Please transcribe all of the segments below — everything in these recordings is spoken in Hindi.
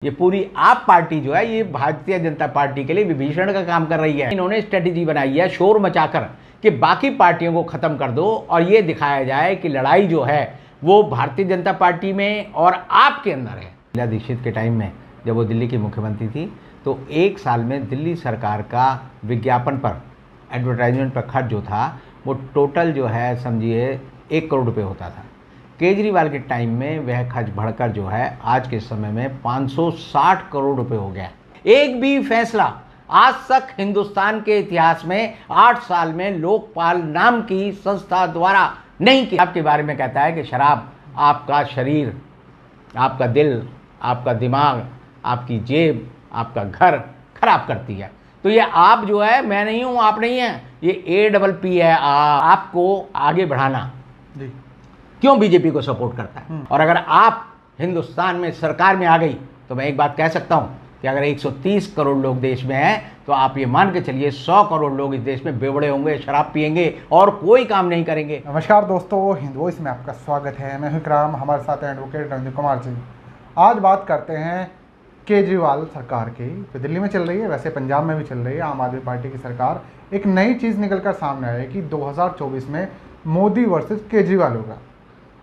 ये पूरी आप पार्टी जो है ये भारतीय जनता पार्टी के लिए विभीषण का काम कर रही है। इन्होंने स्ट्रेटेजी बनाई है शोर मचाकर कि बाकी पार्टियों को खत्म कर दो और ये दिखाया जाए कि लड़ाई जो है वो भारतीय जनता पार्टी में और आपके अंदर है। शीला दीक्षित के टाइम में जब वो दिल्ली की मुख्यमंत्री थी तो एक साल में दिल्ली सरकार का विज्ञापन पर एडवर्टाइजमेंट पर खर्च जो था वो टोटल जो है समझिए 1 करोड़ रुपये होता था। केजरीवाल के टाइम में वह खर्च बढ़कर जो है आज के समय में 560 करोड़ रुपए हो गया। एक भी फैसला आज तक हिंदुस्तान के इतिहास में 8 साल में लोकपाल नाम की संस्था द्वारा नहीं किया। आपके बारे में कहता है कि शराब आपका शरीर, आपका दिल, आपका दिमाग, आपकी जेब, आपका घर खराब करती है। तो ये आप जो है, मैं नहीं हूं, आप नहीं है, ये APP है आपको आगे बढ़ाना। जी। क्यों बीजेपी को सपोर्ट करता है? और अगर आप हिंदुस्तान में सरकार में आ गई तो मैं एक बात कह सकता हूं कि अगर 130 करोड़ लोग देश में हैं तो आप ये मान के चलिए 100 करोड़ लोग इस देश में बेवड़े होंगे, शराब पिएंगे और कोई काम नहीं करेंगे। नमस्कार दोस्तों, हिंद वॉइस में आपका स्वागत है। मैं हूं इकराम, हमारे साथ हैं एडवोकेट रंजीत कुमार जी। आज बात करते हैं केजरीवाल सरकार की, जो दिल्ली में चल रही है, वैसे पंजाब में भी चल रही है। आम आदमी पार्टी की सरकार, एक नई चीज़ निकल कर सामने आई कि 2024 में मोदी वर्सेस केजरीवाल होगा।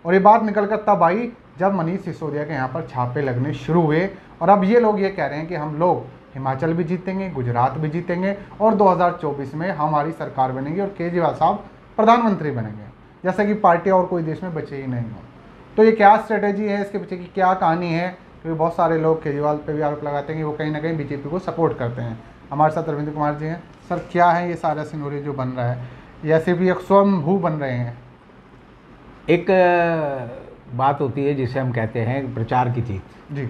और ये बात निकल कर तब आई जब मनीष सिसोदिया के यहाँ पर छापे लगने शुरू हुए और अब ये लोग ये कह रहे हैं कि हम लोग हिमाचल भी जीतेंगे, गुजरात भी जीतेंगे और 2024 में हमारी सरकार बनेगी और केजरीवाल साहब प्रधानमंत्री बनेंगे, जैसे कि पार्टी और कोई देश में बचे ही नहीं हो। तो ये क्या स्ट्रेटेजी है, इसके पीछे की क्या कहानी है? क्योंकि बहुत सारे लोग केजरीवाल पे भी आरोप लगाते हैं कि वो कहीं ना कहीं बीजेपी को सपोर्ट करते हैं। हमारे साथ रविंद्र कुमार जी हैं। सर, क्या है ये सारा सिनेरियो जो बन रहा है, या सिर्फ एक स्वयंभू बन रहे हैं? एक बात होती है जिसे हम कहते हैं प्रचार की जीत जी।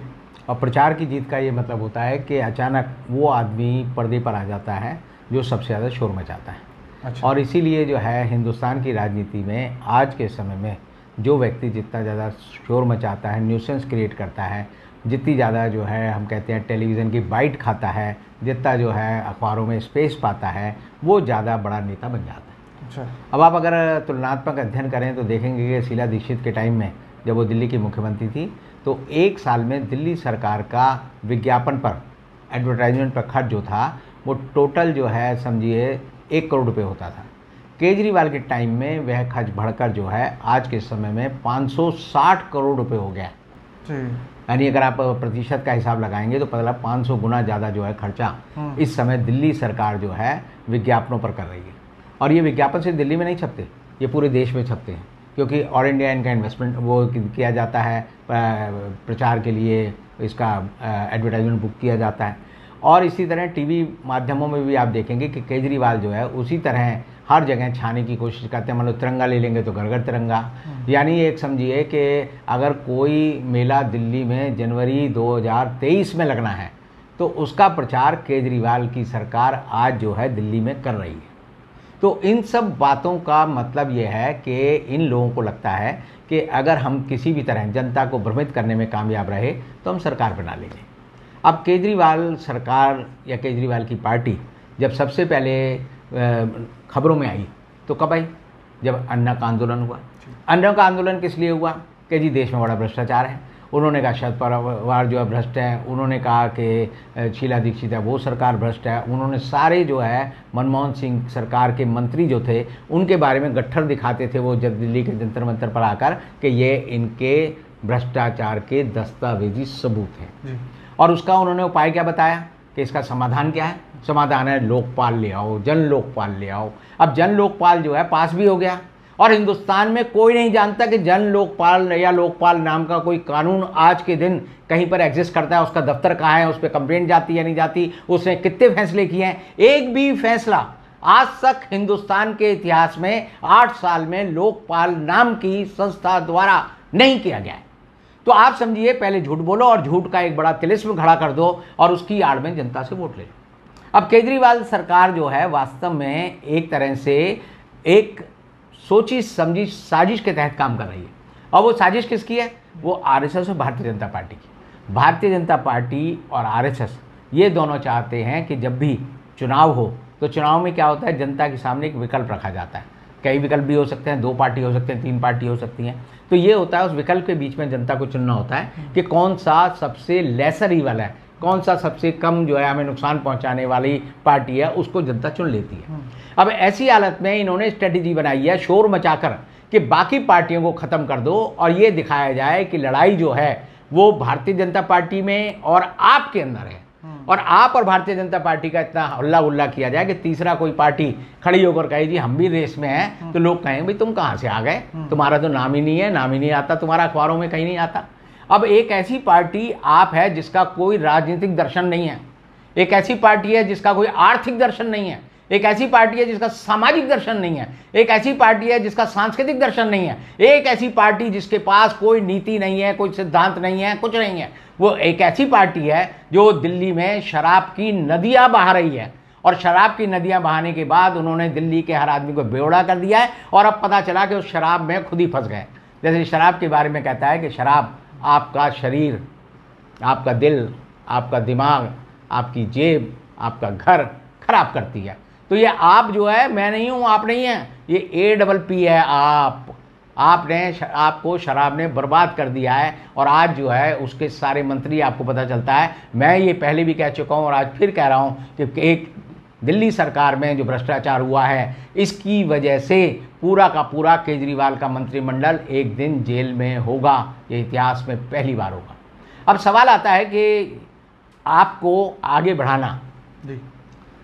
और प्रचार की जीत का ये मतलब होता है कि अचानक वो आदमी पर्दे पर आ जाता है जो सबसे ज़्यादा शोर मचाता है। अच्छा। और इसीलिए जो है हिंदुस्तान की राजनीति में आज के समय में जो व्यक्ति जितना ज़्यादा शोर मचाता है, न्यूसेंस क्रिएट करता है, जितनी ज़्यादा जो है हम कहते हैं टेलीविज़न की बाइट खाता है, जितना जो है अखबारों में स्पेस पाता है, वो ज़्यादा बड़ा नेता बन जाता है। अच्छा। अब आप अगर तुलनात्मक अध्ययन करें तो देखेंगे कि शीला दीक्षित के टाइम में जब वो दिल्ली की मुख्यमंत्री थी तो एक साल में दिल्ली सरकार का विज्ञापन पर एडवर्टाइजमेंट पर खर्च जो था वो टोटल जो है समझिए 1 करोड़ रुपये होता था। केजरीवाल के टाइम में वह खर्च बढ़कर जो है आज के समय में 560 करोड़ रुपये हो गया। यानी अगर आप प्रतिशत का हिसाब लगाएंगे तो पता 500 गुना ज़्यादा जो है खर्चा इस समय दिल्ली सरकार जो है विज्ञापनों पर कर रही है। और ये विज्ञापन सिर्फ दिल्ली में नहीं छपते, ये पूरे देश में छपते हैं, क्योंकि ऑल इंडिया इनका इन्वेस्टमेंट वो किया जाता है, प्रचार के लिए इसका एडवर्टाइजमेंट बुक किया जाता है। और इसी तरह टीवी माध्यमों में भी आप देखेंगे कि केजरीवाल जो है उसी तरह हर जगह छाने की कोशिश करते हैं। मतलब तिरंगा ले लेंगे तो घर घर तिरंगा। यानी एक समझिए कि अगर कोई मेला दिल्ली में जनवरी 2023 में लगना है तो उसका प्रचार केजरीवाल की सरकार आज जो है दिल्ली में कर रही है। तो इन सब बातों का मतलब ये है कि इन लोगों को लगता है कि अगर हम किसी भी तरह जनता को भ्रमित करने में कामयाब रहे तो हम सरकार बना लेंगे। अब केजरीवाल सरकार या केजरीवाल की पार्टी जब सबसे पहले खबरों में आई तो कब आई? जब अन्ना का आंदोलन हुआ। अन्ना का आंदोलन किस लिए हुआ? कि जी देश में बड़ा भ्रष्टाचार है। उन्होंने कहा शरद पवार जो है भ्रष्ट है, उन्होंने कहा कि शीला दीक्षित है वो सरकार भ्रष्ट है। उन्होंने सारे जो है मनमोहन सिंह सरकार के मंत्री जो थे उनके बारे में गट्ठर दिखाते थे वो जब दिल्ली के जंतर मंतर पर आकर कि ये इनके भ्रष्टाचार के दस्तावेजी सबूत हैं। और उसका उन्होंने उपाय क्या बताया कि इसका समाधान क्या है? समाधान है लोकपाल ले आओ, जन लोकपाल ले आओ। अब जन लोकपाल जो है पास भी हो गया और हिंदुस्तान में कोई नहीं जानता कि जन लोकपाल या लोकपाल नाम का कोई कानून आज के दिन कहीं पर एग्जिस्ट करता है, उसका दफ्तर कहाँ है, उस पर कंप्लेंट जाती है नहीं जाती, उसने कितने फैसले किए हैं। एक भी फैसला आज तक हिंदुस्तान के इतिहास में 8 साल में लोकपाल नाम की संस्था द्वारा नहीं किया गया है। तो आप समझिए पहले झूठ बोलो और झूठ का एक बड़ा तिलिस्म खड़ा कर दो और उसकी आड़ में जनता से वोट ले लो। अब केजरीवाल सरकार जो है वास्तव में एक तरह से एक सोची समझी साजिश के तहत काम कर रही है। और वो साजिश किसकी है? वो आरएसएस और भारतीय जनता पार्टी की। भारतीय जनता पार्टी और आरएसएस ये दोनों चाहते हैं कि जब भी चुनाव हो तो चुनाव में क्या होता है, जनता के सामने एक विकल्प रखा जाता है। कई विकल्प भी हो सकते हैं, 2 पार्टी हो सकते हैं, 3 पार्टी हो सकती हैं। तो ये होता है उस विकल्प के बीच में जनता को चुनना होता है कि कौन सा सबसे लेसर ईवल है, कौन सा सबसे कम जो है हमें नुकसान पहुंचाने वाली पार्टी है, उसको जनता चुन लेती है। अब ऐसी हालत में इन्होंने स्ट्रेटेजी बनाई है शोर मचाकर कि बाकी पार्टियों को ख़त्म कर दो और ये दिखाया जाए कि लड़ाई जो है वो भारतीय जनता पार्टी में और आपके अंदर है, और आप और भारतीय जनता पार्टी का इतना हल्ला गुल्ला किया जाए कि तीसरा कोई पार्टी खड़ी होकर कहे जी हम भी रेस में हैं, तो लोग कहेंगे भाई तुम कहाँ से आ गए, तुम्हारा तो नाम ही नहीं है, नाम ही नहीं आता, तुम्हारा अखबारों में कहीं नहीं आता। अब एक ऐसी पार्टी आप है जिसका कोई राजनीतिक दर्शन नहीं है, एक ऐसी पार्टी है जिसका कोई आर्थिक दर्शन नहीं है, एक ऐसी पार्टी है जिसका सामाजिक दर्शन नहीं है, एक ऐसी पार्टी है जिसका सांस्कृतिक दर्शन नहीं है, एक ऐसी पार्टी जिसके पास कोई नीति नहीं है, कोई सिद्धांत नहीं है, कुछ नहीं है। वो एक ऐसी पार्टी है जो दिल्ली में शराब की नदियां बहा रही है, और शराब की नदियां बहाने के बाद उन्होंने दिल्ली के हर आदमी को बेवड़ा कर दिया है, और अब पता चला कि उस शराब में खुद ही फंस गए। जैसे शराब के बारे में कहता है कि शराब आपका शरीर, आपका दिल, आपका दिमाग, आपकी जेब, आपका घर खराब करती है। तो ये आप जो है, मैं नहीं हूँ, आप नहीं है, ये APP है आपने आपको शराब ने बर्बाद कर दिया है। और आज जो है उसके सारे मंत्री, आपको पता चलता है, मैं ये पहले भी कह चुका हूँ और आज फिर कह रहा हूँ कि एक दिल्ली सरकार में जो भ्रष्टाचार हुआ है, इसकी वजह से पूरा का पूरा केजरीवाल का मंत्रिमंडल एक दिन जेल में होगा। ये इतिहास में पहली बार होगा। अब सवाल आता है कि आपको आगे बढ़ाना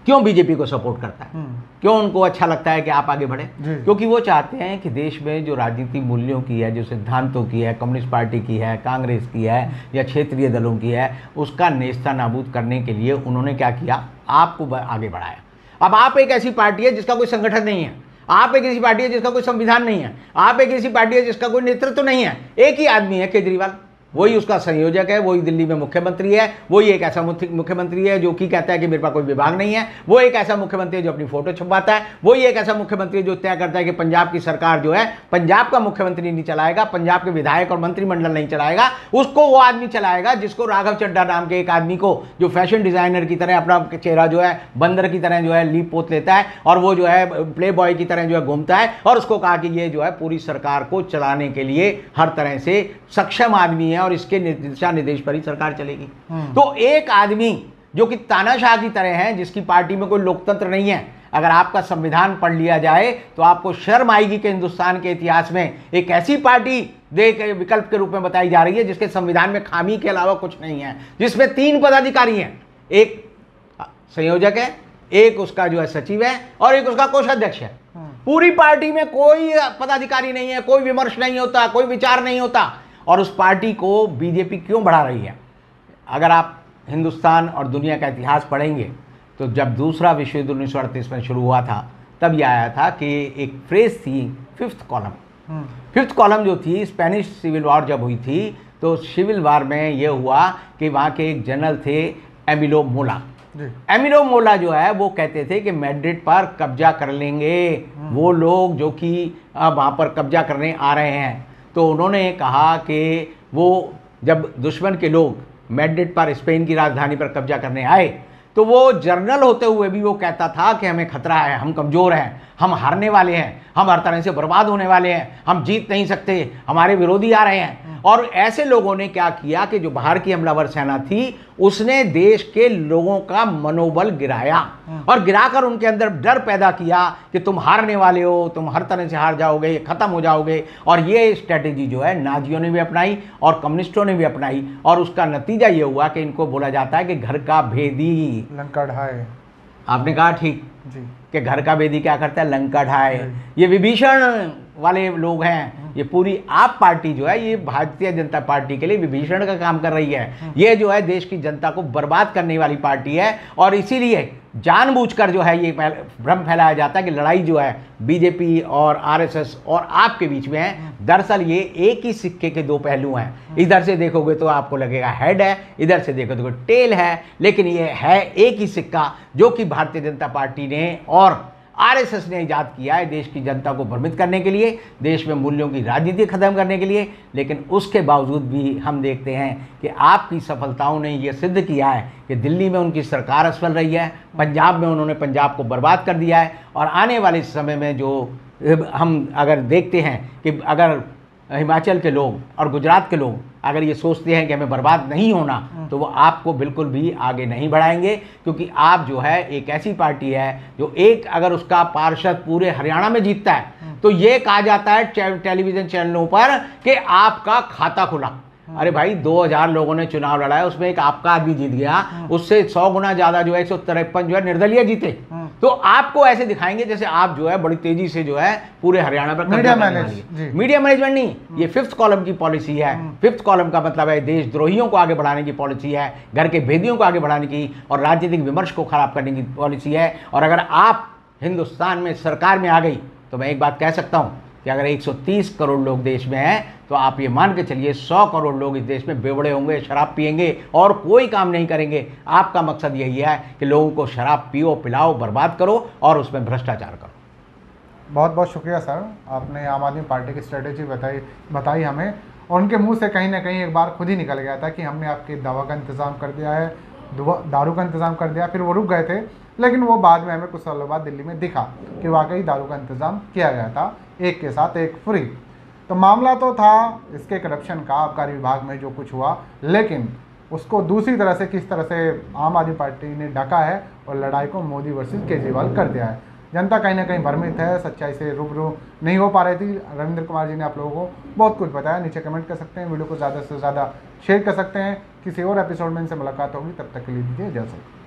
क्यों बीजेपी को सपोर्ट करता है, क्यों उनको अच्छा लगता है कि आप आगे बढ़े? क्योंकि वो चाहते हैं कि देश में जो राजनीति मूल्यों की है, जो सिद्धांतों की है, कम्युनिस्ट पार्टी की है, कांग्रेस की है या क्षेत्रीय दलों की है, उसका नेस्ता नाबूद करने के लिए उन्होंने क्या किया, आपको आगे बढ़ाया। अब आप एक ऐसी पार्टी है जिसका कोई संगठन नहीं है, आप एक ऐसी पार्टी है जिसका कोई संविधान नहीं है, आप एक ऐसी पार्टी है जिसका कोई नेतृत्व नहीं है। एक ही आदमी है केजरीवाल, वही उसका संयोजक है, वही दिल्ली में मुख्यमंत्री है, वही एक ऐसा मुख्यमंत्री है जो कि कहता है कि मेरे पास कोई विभाग नहीं है, वो एक ऐसा मुख्यमंत्री है जो अपनी फोटो छपवाता है, वही एक ऐसा मुख्यमंत्री है जो तय करता है कि पंजाब की सरकार जो है, पंजाब का मुख्यमंत्री नहीं चलाएगा, पंजाब के विधायक और मंत्रिमंडल नहीं चलाएगा, उसको वो आदमी चलाएगा जिसको राघव चड्ढा नाम के एक आदमी को, जो फैशन डिजाइनर की तरह अपना चेहरा जो है बंदर की तरह जो है लीप पोत लेता है, और वो जो है प्ले बॉय की तरह जो है घूमता है, और उसको कहा कि ये जो है पूरी सरकार को चलाने के लिए हर तरह से सक्षम आदमी है और इसके दिशा निर्देश पर ही सरकार चलेगी। तो एक आदमी जो कि तानाशाह की तरह है, जिसकी पार्टी में कोई लोकतंत्र नहीं है, अगर आपका संविधान पढ़ लिया जाए तो आपको शर्म आएगी कि हिंदुस्तान के इतिहास में एक ऐसी पार्टी विकल्प के रूप में बताई जा रही है जिसके संविधान में खामी के अलावा कुछ नहीं है, जिसमें 3 पदाधिकारी हैं, एक संयोजक है, एक उसका जो है सचिव है, और एक उसका कोषाध्यक्ष है। पूरी पार्टी में कोई पदाधिकारी नहीं है, कोई विमर्श नहीं होता, कोई विचार नहीं होता। और उस पार्टी को बीजेपी क्यों बढ़ा रही है? अगर आप हिंदुस्तान और दुनिया का इतिहास पढ़ेंगे तो जब दूसरा विश्व युद्ध 1938 में शुरू हुआ था, तब यह आया था कि एक फ्रेज थी, 5th कॉलम। 5th कॉलम जो थी, स्पेनिश सिविल वॉर जब हुई थी, तो सिविल वॉर में यह हुआ कि वहाँ के एक जनरल थे एमिलो मोला। एमिलो मोला जो है वो कहते थे कि मैड्रिड पर कब्जा कर लेंगे वो लोग जो कि अब वहाँ पर कब्जा करने आ रहे हैं। तो उन्होंने कहा कि वो जब दुश्मन के लोग मैड्रिड पर, स्पेन की राजधानी पर कब्जा करने आए, तो वो जर्नल होते हुए भी वो कहता था कि हमें खतरा है, हम कमज़ोर हैं, हम हारने वाले हैं, हम हर तरह से बर्बाद होने वाले हैं, हम जीत नहीं सकते, हमारे विरोधी आ रहे हैं। और ऐसे लोगों ने क्या किया कि जो बाहर की हमलावर सेना थी, उसने देश के लोगों का मनोबल गिराया, और गिराकर उनके अंदर डर पैदा किया कि तुम हारने वाले हो, तुम हर तरह से हार जाओगे, खत्म हो जाओगे। और ये स्ट्रेटेजी जो है नाजियों ने भी अपनाई और कम्युनिस्टों ने भी अपनाई, और उसका नतीजा ये हुआ कि इनको बोला जाता है कि घर का भेदी लंका ढाए। आपने कहा ठीक जी, कि घर का भेदी क्या करता है, लंका ढाए। ये विभीषण वाले लोग हैं, ये पूरी आप पार्टी जो है ये भारतीय जनता पार्टी के लिए विभीषण का काम कर रही है। ये जो है देश की जनता को बर्बाद करने वाली पार्टी है, और इसीलिए जानबूझकर जो है ये भ्रम फैलाया जाता है कि लड़ाई जो है बीजेपी और आरएसएस और आपके बीच में है। दरअसल ये एक ही सिक्के के 2 पहलू हैं। इधर से देखोगे तो आपको लगेगा हेड है, इधर से देखोगे तो टेल है, लेकिन ये है एक ही सिक्का जो कि भारतीय जनता पार्टी ने और आरएसएस ने ईजाद किया है देश की जनता को भ्रमित करने के लिए, देश में मूल्यों की राजनीति खत्म करने के लिए। लेकिन उसके बावजूद भी हम देखते हैं कि आपकी सफलताओं ने ये सिद्ध किया है कि दिल्ली में उनकी सरकार असफल रही है, पंजाब में उन्होंने पंजाब को बर्बाद कर दिया है। और आने वाले समय में जो हम अगर देखते हैं कि अगर हिमाचल के लोग और गुजरात के लोग अगर ये सोचते हैं कि हमें बर्बाद नहीं होना, तो वो आपको बिल्कुल भी आगे नहीं बढ़ाएंगे, क्योंकि आप जो है एक ऐसी पार्टी है जो एक अगर उसका पार्षद पूरे हरियाणा में जीतता है तो ये कहा जाता है टेलीविजन चैनलों पर कि आपका खाता खुला। अरे भाई 2000 लोगों ने चुनाव लड़ा, उसमें एक आपका आदमी जीत गया, उससे 100 गुना ज्यादा जो है 153 जो है निर्दलीय जीते। तो आपको ऐसे दिखाएंगे जैसे आप जो है बड़ी तेजी से जो है पूरे हरियाणा पर मीडिया मैनेजमेंट नहीं, ये 5th कॉलम की पॉलिसी है। 5th कॉलम का मतलब है देशद्रोहियों को आगे बढ़ाने की पॉलिसी है, घर के भेदियों को आगे बढ़ाने की और राजनीतिक विमर्श को खराब करने की पॉलिसी है। और अगर आप हिंदुस्तान में सरकार में आ गई तो मैं एक बात कह सकता हूं कि अगर 130 करोड़ लोग देश में हैं तो आप ये मान के चलिए 100 करोड़ लोग इस देश में बेवड़े होंगे, शराब पिएंगे और कोई काम नहीं करेंगे। आपका मकसद यही है कि लोगों को शराब पियो, पिलाओ, बर्बाद करो और उसमें भ्रष्टाचार करो। बहुत बहुत शुक्रिया सर, आपने आम आदमी पार्टी की स्ट्रेटेजी बताई हमें, और उनके मुंह से कहीं ना कहीं एक बार खुद ही निकल गया था कि हमने आपकी दवा का इंतज़ाम कर दिया है, दारू का इंतज़ाम कर दिया। फिर वो रुक गए थे, लेकिन वो बाद में हमें कुछ सालों बाद दिल्ली में दिखा कि वाकई दारू का इंतज़ाम किया गया था, एक के साथ एक फ्री। तो मामला तो था इसके करप्शन का, आबकारी विभाग में जो कुछ हुआ, लेकिन उसको दूसरी तरह से किस तरह से आम आदमी पार्टी ने ढका है और लड़ाई को मोदी वर्सेस केजरीवाल कर दिया है। जनता कहीं ना कहीं भ्रमित है, सच्चाई से रूबरू नहीं हो पा रही थी। रविंद्र कुमार जी ने आप लोगों को बहुत कुछ बताया। नीचे कमेंट कर सकते हैं, वीडियो को ज़्यादा से ज़्यादा शेयर कर सकते हैं। किसी और एपिसोड में इनसे मुलाकात होगी, तब तक के लिए दीजिए इजाज़त।